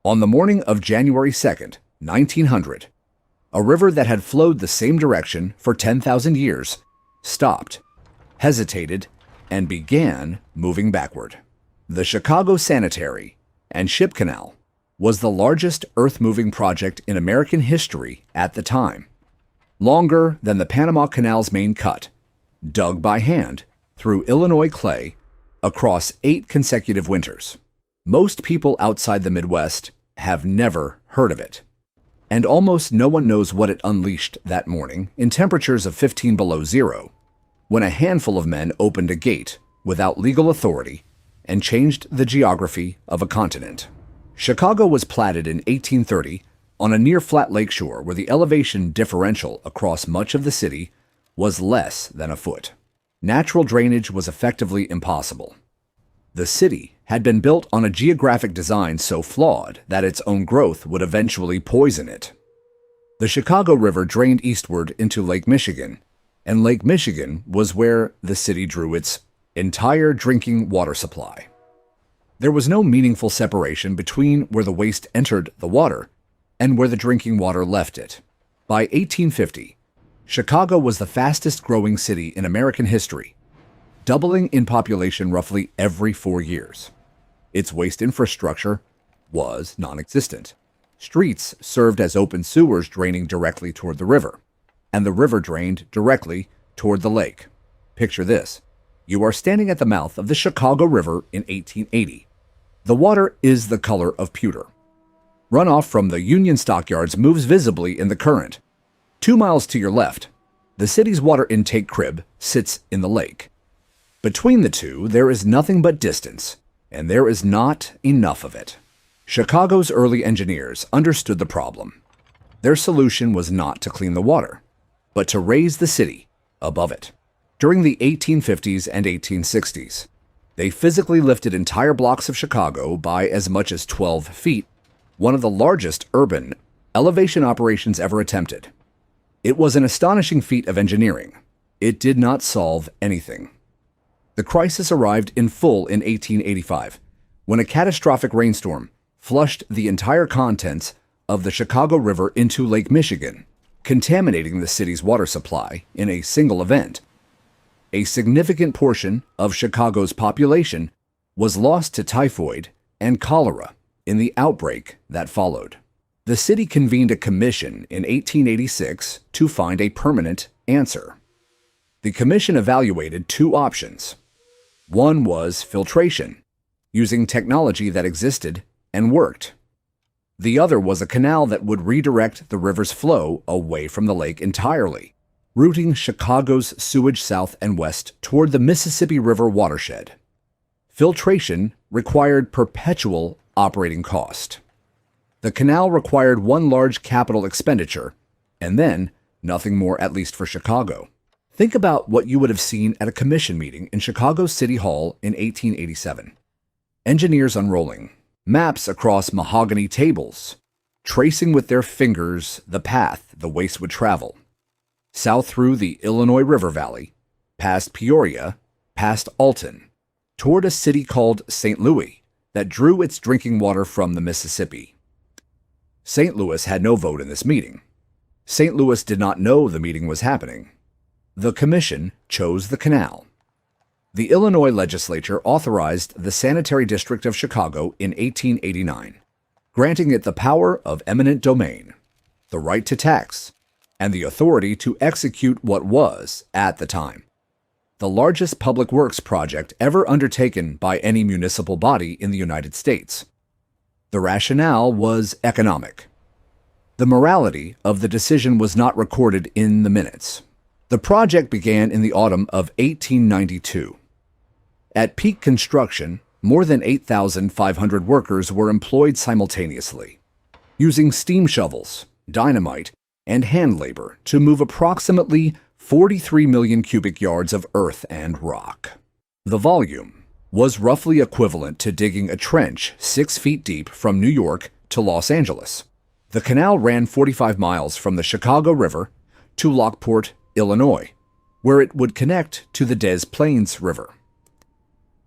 On the morning of January 2nd, 1900, a river that had flowed the same direction for 10,000 years stopped, hesitated, and began moving backward. The Chicago Sanitary and Ship Canal was the largest earth-moving project in American history at the time, longer than the Panama Canal's main cut, dug by hand through Illinois clay across 8 consecutive winters. Most people outside the Midwest have never heard of it, and almost no one knows what it unleashed that morning in temperatures of 15 below zero, when a handful of men opened a gate without legal authority and changed the geography of a continent. Chicago was platted in 1830 on a near-flat lakeshore where the elevation differential across much of the city was less than a foot. Natural drainage was effectively impossible. The city had been built on a geographic design so flawed that its own growth would eventually poison it. The Chicago River drained eastward into Lake Michigan, and Lake Michigan was where the city drew its entire drinking water supply. There was no meaningful separation between where the waste entered the water and where the drinking water left it. By 1850, Chicago was the fastest-growing city in American history, doubling in population roughly every 4 years. Its waste infrastructure was non-existent. Streets served as open sewers draining directly toward the river, and the river drained directly toward the lake. Picture this. You are standing at the mouth of the Chicago River in 1880. The water is the color of pewter. Runoff from the Union stockyards moves visibly in the current. 2 miles to your left, the city's water intake crib sits in the lake. Between the two, there is nothing but distance, and there is not enough of it. Chicago's early engineers understood the problem. Their solution was not to clean the water, but to raise the city above it. During the 1850s and 1860s, they physically lifted entire blocks of Chicago by as much as 12 feet, one of the largest urban elevation operations ever attempted. It was an astonishing feat of engineering. It did not solve anything. The crisis arrived in full in 1885, when a catastrophic rainstorm flushed the entire contents of the Chicago River into Lake Michigan, contaminating the city's water supply in a single event. A significant portion of Chicago's population was lost to typhoid and cholera in the outbreak that followed. The city convened a commission in 1886 to find a permanent answer. The commission evaluated 2 options. One was filtration, using technology that existed and worked. The other was a canal that would redirect the river's flow away from the lake entirely, routing Chicago's sewage south and west toward the Mississippi River watershed. Filtration required perpetual operating cost. The canal required one large capital expenditure, and then nothing more, at least for Chicago. Think about what you would have seen at a commission meeting in Chicago City Hall in 1887. Engineers unrolling maps across mahogany tables, tracing with their fingers the path the waste would travel. South through the Illinois River Valley, past Peoria, past Alton, toward a city called St. Louis that drew its drinking water from the Mississippi. St. Louis had no vote in this meeting. St. Louis did not know the meeting was happening. The commission chose the canal. The Illinois legislature authorized the Sanitary District of Chicago in 1889, granting it the power of eminent domain, the right to tax, and the authority to execute what was, at the time, the largest public works project ever undertaken by any municipal body in the United States. The rationale was economic. The morality of the decision was not recorded in the minutes. The project began in the autumn of 1892. At peak construction, more than 8,500 workers were employed simultaneously, using steam shovels, dynamite, and hand labor to move approximately 43 million cubic yards of earth and rock. The volume was roughly equivalent to digging a trench 6 feet deep from New York to Los Angeles. The canal ran 45 miles from the Chicago River to Lockport, Illinois, where it would connect to the Des Plaines River.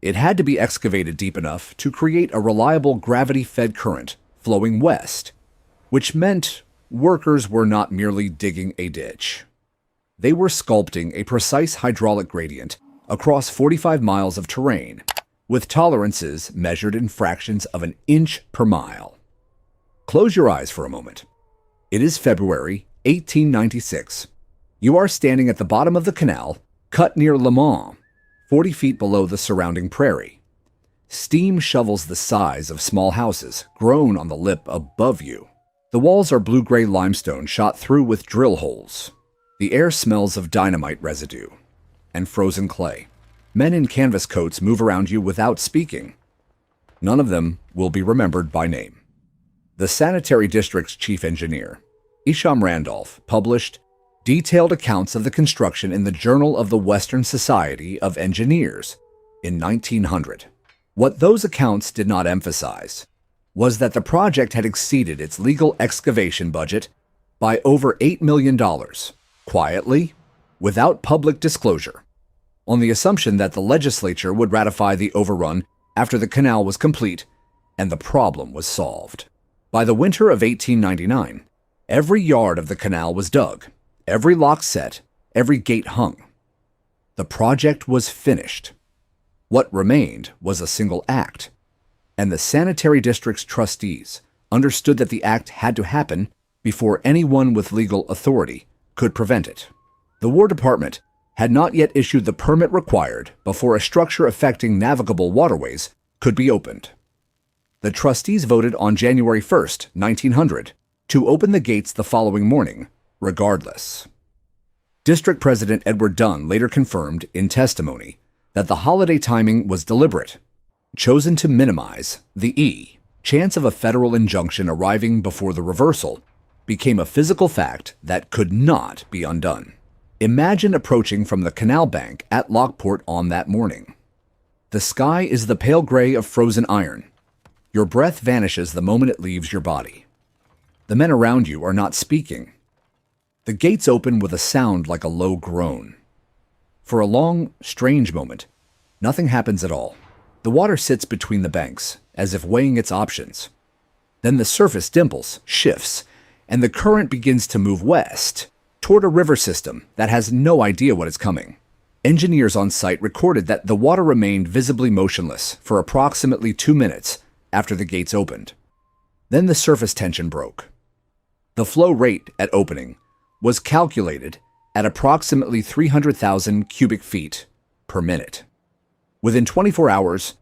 It had to be excavated deep enough to create a reliable gravity-fed current flowing west, which meant workers were not merely digging a ditch. They were sculpting a precise hydraulic gradient across 45 miles of terrain, with tolerances measured in fractions of an inch per mile. Close your eyes for a moment. It is February 1896. You are standing at the bottom of the canal, cut near Le Mans, 40 feet below the surrounding prairie. Steam shovels the size of small houses grown on the lip above you. The walls are blue-gray limestone shot through with drill holes. The air smells of dynamite residue and frozen clay. Men in canvas coats move around you without speaking. None of them will be remembered by name. The sanitary district's chief engineer, Isham Randolph, published detailed accounts of the construction in the Journal of the Western Society of Engineers in 1900. What those accounts did not emphasize was that the project had exceeded its legal excavation budget by over $8 million, quietly, without public disclosure, on the assumption that the legislature would ratify the overrun after the canal was complete and the problem was solved. By the winter of 1899, every yard of the canal was dug, every lock set, every gate hung. The project was finished. What remained was a single act, and the sanitary district's trustees understood that the act had to happen before anyone with legal authority could prevent it. The War Department had not yet issued the permit required before a structure affecting navigable waterways could be opened. The trustees voted on January 1st, 1900, to open the gates the following morning, regardless. District President Edward Dunn later confirmed in testimony that the holiday timing was deliberate, chosen to minimize the chance of a federal injunction arriving before the reversal became a physical fact that could not be undone. Imagine approaching from the canal bank at Lockport on that morning. The sky is the pale gray of frozen iron. Your breath vanishes the moment it leaves your body. The men around you are not speaking. The gates open with a sound like a low groan. For a long, strange moment, nothing happens at all. The water sits between the banks, as if weighing its options. Then the surface dimples, shifts, and the current begins to move west, toward a river system that has no idea what is coming. Engineers on site recorded that the water remained visibly motionless for approximately 2 minutes after the gates opened. Then the surface tension broke. The flow rate at opening was calculated at approximately 300,000 cubic feet per minute. Within 24 hours,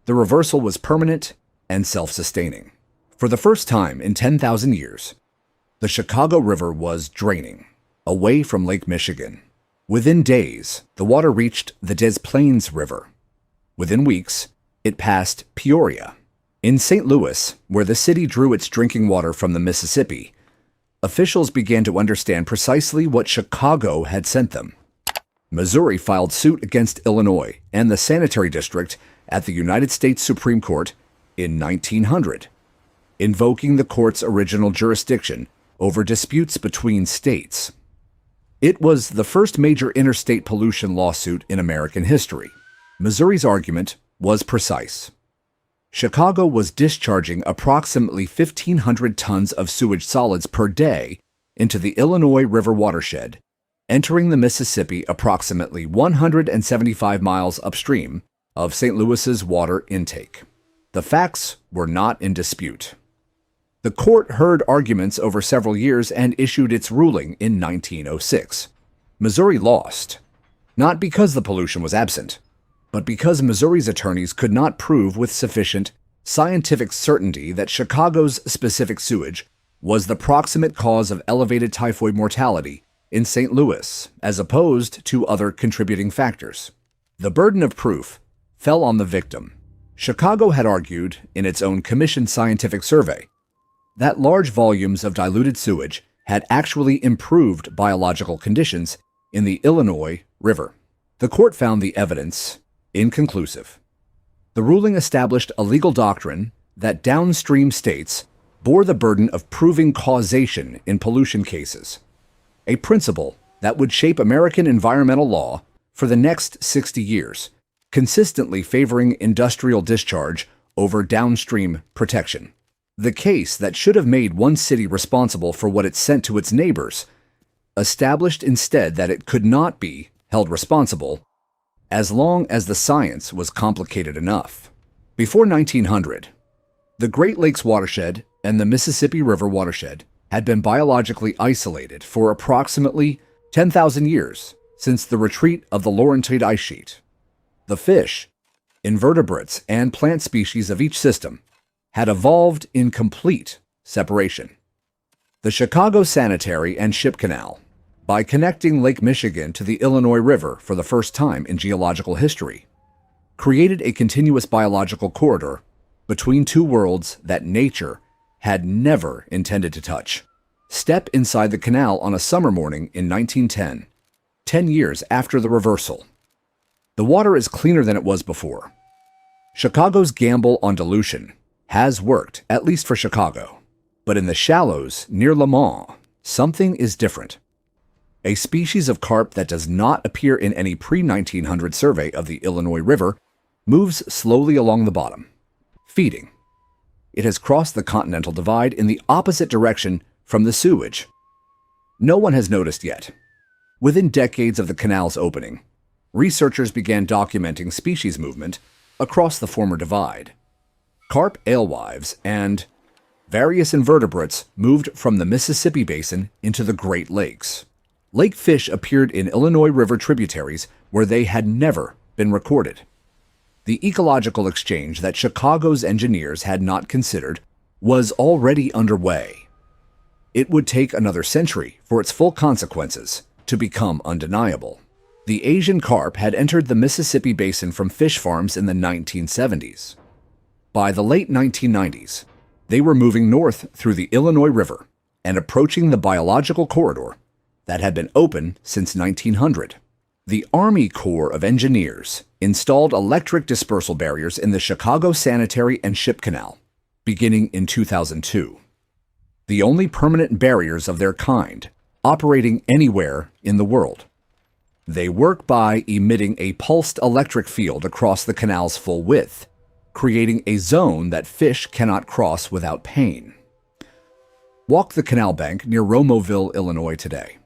the reversal was permanent and self-sustaining. For the first time in 10,000 years, the Chicago River was draining away from Lake Michigan. Within days, the water reached the Des Plaines River. Within weeks, it passed Peoria. In St. Louis, where the city drew its drinking water from the Mississippi, officials began to understand precisely what Chicago had sent them. Missouri filed suit against Illinois and the sanitary district at the United States Supreme Court in 1900, invoking the court's original jurisdiction over disputes between states. It was the first major interstate pollution lawsuit in American history. Missouri's argument was precise. Chicago was discharging approximately 1,500 tons of sewage solids per day into the Illinois River watershed, entering the Mississippi approximately 175 miles upstream of St. Louis's water intake. The facts were not in dispute. The court heard arguments over several years and issued its ruling in 1906. Missouri lost, not because the pollution was absent, but because Missouri's attorneys could not prove with sufficient scientific certainty that Chicago's specific sewage was the proximate cause of elevated typhoid mortality in St. Louis, as opposed to other contributing factors. The burden of proof fell on the victim. Chicago had argued in its own commissioned scientific survey that large volumes of diluted sewage had actually improved biological conditions in the Illinois River. The court found the evidence inconclusive. The ruling established a legal doctrine that downstream states bore the burden of proving causation in pollution cases, a principle that would shape American environmental law for the next 60 years, consistently favoring industrial discharge over downstream protection. The case that should have made one city responsible for what it sent to its neighbors established instead that it could not be held responsible as long as the science was complicated enough. Before 1900, the Great Lakes watershed and the Mississippi River watershed had been biologically isolated for approximately 10,000 years since the retreat of the Laurentide ice sheet. The fish, invertebrates, and plant species of each system had evolved in complete separation. The Chicago Sanitary and Ship Canal, by connecting Lake Michigan to the Illinois River for the first time in geological history, created a continuous biological corridor between two worlds that nature had never intended to touch. Step inside the canal on a summer morning in 1910, 10 years after the reversal. The water is cleaner than it was before. Chicago's gamble on dilution has worked, at least for Chicago. But in the shallows near Le Mans, something is different. A species of carp that does not appear in any pre-1900 survey of the Illinois River moves slowly along the bottom, feeding. It has crossed the continental divide in the opposite direction from the sewage. No one has noticed yet. Within decades of the canal's opening, researchers began documenting species movement across the former divide. Carp alewives and various invertebrates moved from the Mississippi Basin into the Great Lakes. Lake fish appeared in Illinois River tributaries where they had never been recorded. The ecological exchange that Chicago's engineers had not considered was already underway. It would take another century for its full consequences to become undeniable. The Asian carp had entered the Mississippi Basin from fish farms in the 1970s. By the late 1990s, they were moving north through the Illinois River and approaching the biological corridor that had been open since 1900. The Army Corps of Engineers installed electric dispersal barriers in the Chicago Sanitary and Ship Canal, beginning in 2002. The only permanent barriers of their kind operating anywhere in the world. They work by emitting a pulsed electric field across the canal's full width, creating a zone that fish cannot cross without pain. Walk the canal bank near Romeauville, Illinois today.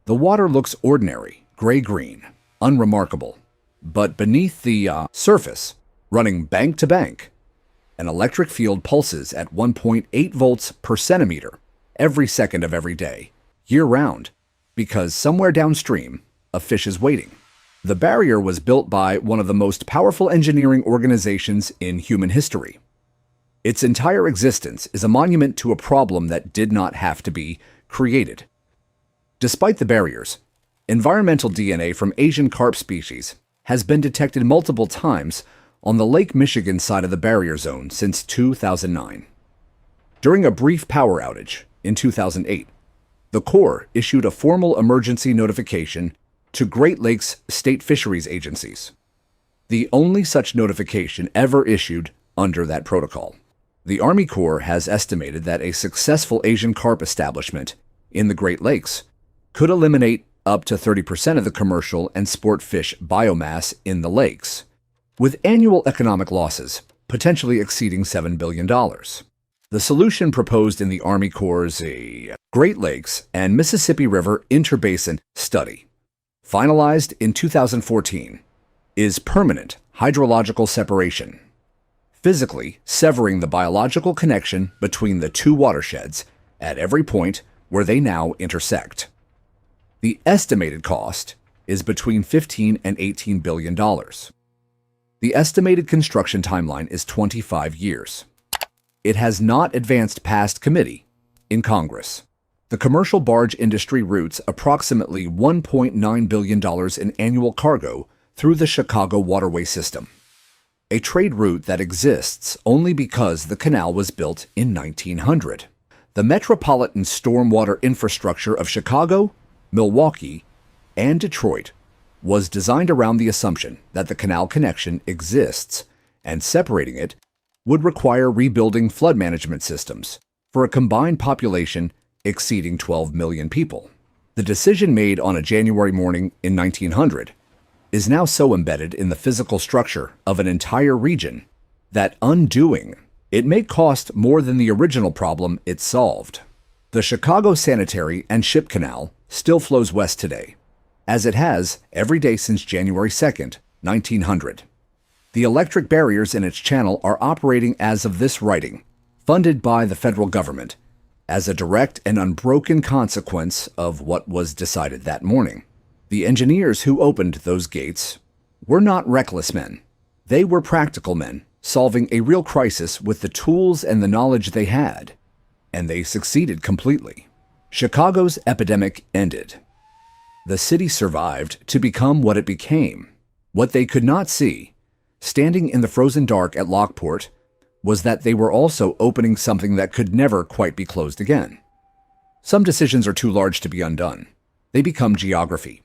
The water looks ordinary, gray-green, unremarkable, but beneath the surface, running bank to bank, an electric field pulses at 1.8 volts per centimeter every second of every day, year-round, because somewhere downstream, a fish is waiting. The barrier was built by one of the most powerful engineering organizations in human history. Its entire existence is a monument to a problem that did not have to be created. Despite the barriers, environmental DNA from Asian carp species has been detected multiple times on the Lake Michigan side of the barrier zone since 2009. During a brief power outage in 2008, the Corps issued a formal emergency notification to Great Lakes state fisheries agencies, the only such notification ever issued under that protocol. The Army Corps has estimated that a successful Asian carp establishment in the Great Lakes could eliminate up to 30% of the commercial and sport fish biomass in the lakes, with annual economic losses potentially exceeding $7 billion. The solution proposed in the Army Corps' Great Lakes and Mississippi River Interbasin Study, finalized in 2014, is permanent hydrological separation, physically severing the biological connection between the two watersheds at every point where they now intersect. The estimated cost is between $15 and $18 billion. The estimated construction timeline is 25 years. It has not advanced past committee in Congress. The commercial barge industry routes approximately $1.9 billion in annual cargo through the Chicago waterway system, a trade route that exists only because the canal was built in 1900. The metropolitan stormwater infrastructure of Chicago, Milwaukee, and Detroit was designed around the assumption that the canal connection exists, and separating it would require rebuilding flood management systems for a combined population exceeding 12 million people. The decision made on a January morning in 1900 is now so embedded in the physical structure of an entire region that undoing It may cost more than the original problem it solved. The Chicago Sanitary and Ship Canal still flows west today, as it has every day since January 2nd, 1900. The electric barriers in its channel are operating as of this writing, funded by the federal government, as a direct and unbroken consequence of what was decided that morning. The engineers who opened those gates were not reckless men. They were practical men, solving a real crisis with the tools and the knowledge they had, and they succeeded completely. Chicago's epidemic ended. The city survived to become what it became. What they could not see, standing in the frozen dark at Lockport, was that they were also opening something that could never quite be closed again. Some decisions are too large to be undone. They become geography.